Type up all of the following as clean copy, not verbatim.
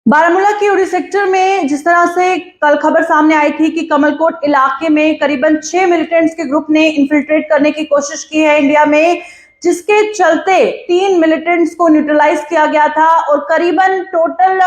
बारामूला की उड़ी सेक्टर में जिस तरह से कल खबर सामने आई थी कि कमलकोट इलाके में करीबन 6 मिलिटेंट्स के ग्रुप ने इन्फिल्ट्रेट करने की कोशिश की है इंडिया में, जिसके चलते 3 मिलिटेंट्स को न्यूट्रलाइज किया गया था और करीबन टोटल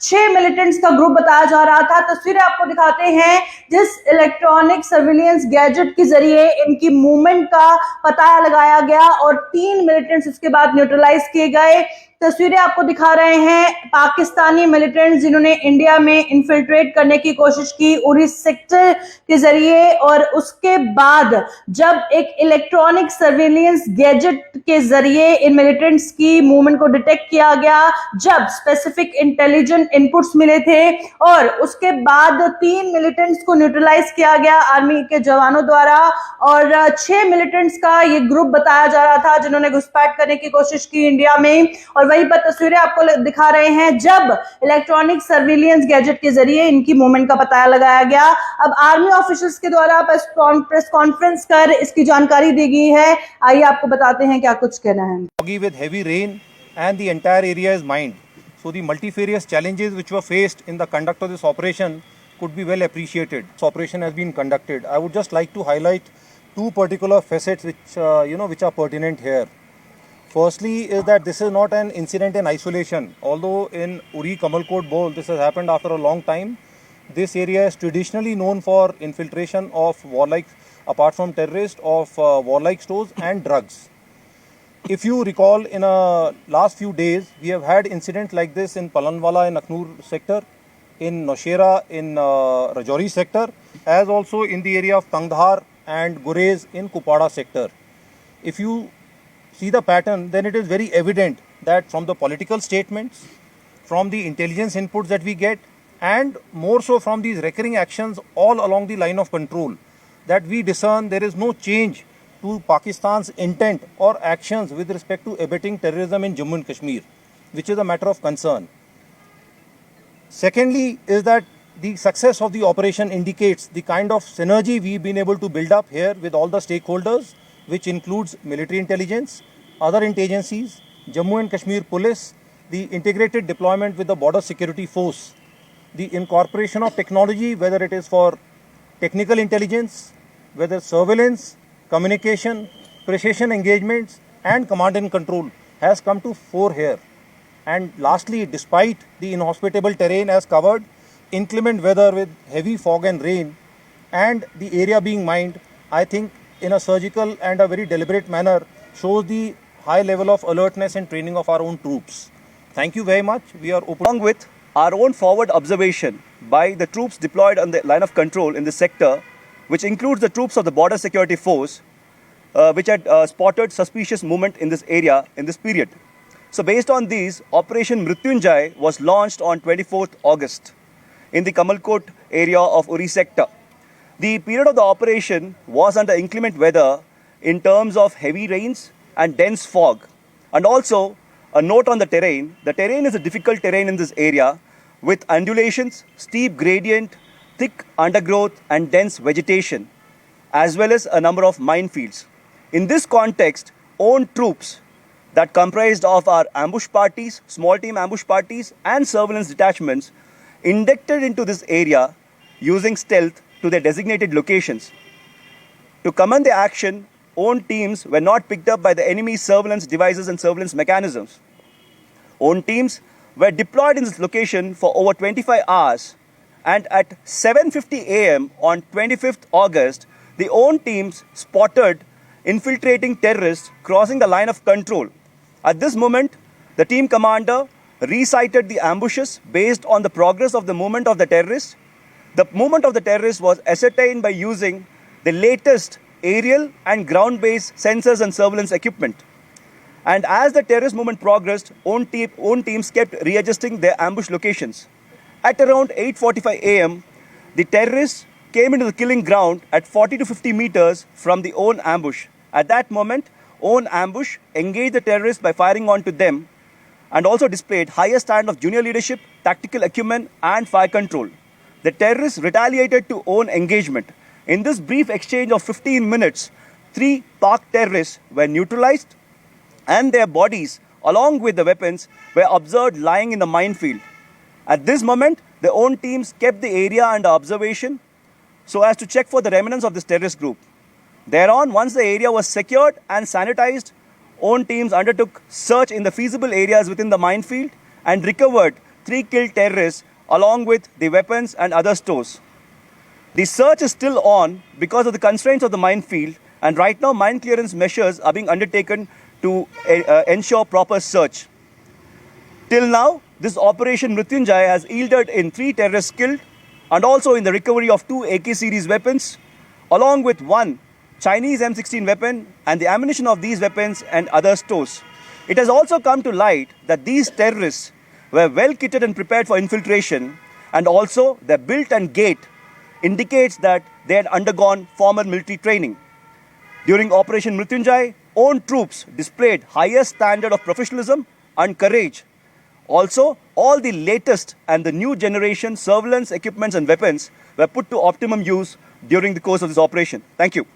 6 मिलिटेंट्स का ग्रुप बताया जा रहा था। तस्वीरें आपको दिखाते हैं जिस इलेक्ट्रॉनिक सर्विलियंस गैजेट के जरिए इनकी मूवमेंट का पता लगाया गया और 3 मिलिटेंट्स इसके बाद न्यूट्रलाइज किए गए। तस्वीरें आपको दिखा रहे हैं पाकिस्तानी मिलिटेंट्स जिन्होंने इंडिया में इन्फिल्ट्रेट करने की कोशिश की उरी सेक्टर के जरिए, और उसके बाद जब एक इलेक्ट्रॉनिक सर्विलेंस गैजेट के जरिए इन मिलिटेंट्स की मूवमेंट को डिटेक्ट किया गया, जब स्पेसिफिक इंटेलिजेंट इनपुट्स मिले थे और उसके बाद 3 मिलिटेंट्स को न्यूट्रलाइज किया गया आर्मी के जवानों द्वारा और 6 मिलिटेंट्स का ये ग्रुप बताया जा रहा था जिन्होंने घुसपैठ करने की कोशिश की इंडिया में। और वहीं पर तस्वीरें आपको दिखा रहे हैं जब इलेक्ट्रॉनिक सर्विलियंस गैजेट के जरिए इनकी मूवमेंट का पता लगाया गया। अब आर्मी ऑफिसर्स के द्वारा प्रेस कॉन्फ्रेंस कर इसकी जानकारी दी गई है। आइए आपको बताते हैं क्या कुछ कहना है। With heavy rain and the entire area is mined, so the multifarious challenges which were faced in the conduct of this operation could be well appreciated. This operation has been conducted. I would just like to highlight two particular facets which are pertinent here. Firstly is that this is not an incident in isolation. Although in Uri Kamalkot Bowl this has happened after a long time, this area is traditionally known for infiltration of warlike, apart from terrorists, of warlike stores and drugs. If you recall, in last few days we have had incidents like this in Palanwala in Akhnur sector, in Noshera in Rajouri sector, as also in the area of Tangdhar and Gurez in Kupada sector. If you see the pattern, then it is very evident that from the political statements, from the intelligence inputs that we get, and more so from these recurring actions all along the line of control, that we discern there is no change to Pakistan's intent or actions with respect to abetting terrorism in Jammu and Kashmir, which is a matter of concern. Secondly is that the success of the operation indicates the kind of synergy we've been able to build up here with all the stakeholders, which includes military intelligence, other agencies, Jammu and Kashmir Police, the integrated deployment with the border security force, the incorporation of technology, whether it is for technical intelligence, whether surveillance, communication, precision engagements and command and control has come to fore here. And lastly, despite the inhospitable terrain as covered, inclement weather with heavy fog and rain and the area being mined, I think in a surgical and a very deliberate manner shows the high level of alertness and training of our own troops. Thank you very much. We are open. Along with our own forward observation by the troops deployed on the line of control in this sector, which includes the troops of the border security force, which had spotted suspicious movement in this area in this period. So based on these, Operation Mrityunjay was launched on 24th August in the Kamalkot area of Uri sector. The period of the operation was under inclement weather in terms of heavy rains and dense fog. And also a note on the terrain. The terrain is a difficult terrain in this area with undulations, steep gradient, thick undergrowth and dense vegetation, as well as a number of minefields. In this context, own troops that comprised of our ambush parties, small team ambush parties and surveillance detachments inducted into this area using stealth to their designated locations. To commend the action, own teams were not picked up by the enemy's surveillance devices and surveillance mechanisms. Own teams were deployed in this location for over 25 hours, and at 7:50 a.m. on 25th August, the own teams spotted infiltrating terrorists crossing the line of control. At this moment, the team commander recited the ambushes based on the progress of the movement of the terrorists. The movement of the terrorists was ascertained by using the latest aerial and ground-based sensors and surveillance equipment. And as the terrorist movement progressed, own teams kept readjusting their ambush locations. At around 8:45 a.m., the terrorists came into the killing ground at 40 to 50 meters from the own ambush. At that moment, own ambush engaged the terrorists by firing onto them and also displayed higher stand of junior leadership, tactical acumen and fire control. The terrorists retaliated to own engagement. In this brief exchange of 15 minutes, 3 Pak terrorists were neutralized and their bodies along with the weapons were observed lying in the minefield. At this moment, their own teams kept the area under observation so as to check for the remnants of this terrorist group. Thereon, once the area was secured and sanitized, own teams undertook search in the feasible areas within the minefield and recovered 3 killed terrorists along with the weapons and other stores. The search is still on because of the constraints of the minefield, and right now mine clearance measures are being undertaken to ensure proper search. Till now, this Operation Mrityunjay has yielded in 3 terrorists killed and also in the recovery of 2 AK series weapons, along with 1 Chinese M16 weapon and the ammunition of these weapons and other stores. It has also come to light that these terrorists were well kitted and prepared for infiltration, and also their build and gait indicates that they had undergone formal military training. During Operation Mrityunjay, own troops displayed highest standard of professionalism and courage. Also, all the latest and the new generation surveillance equipments and weapons were put to optimum use during the course of this operation. Thank you.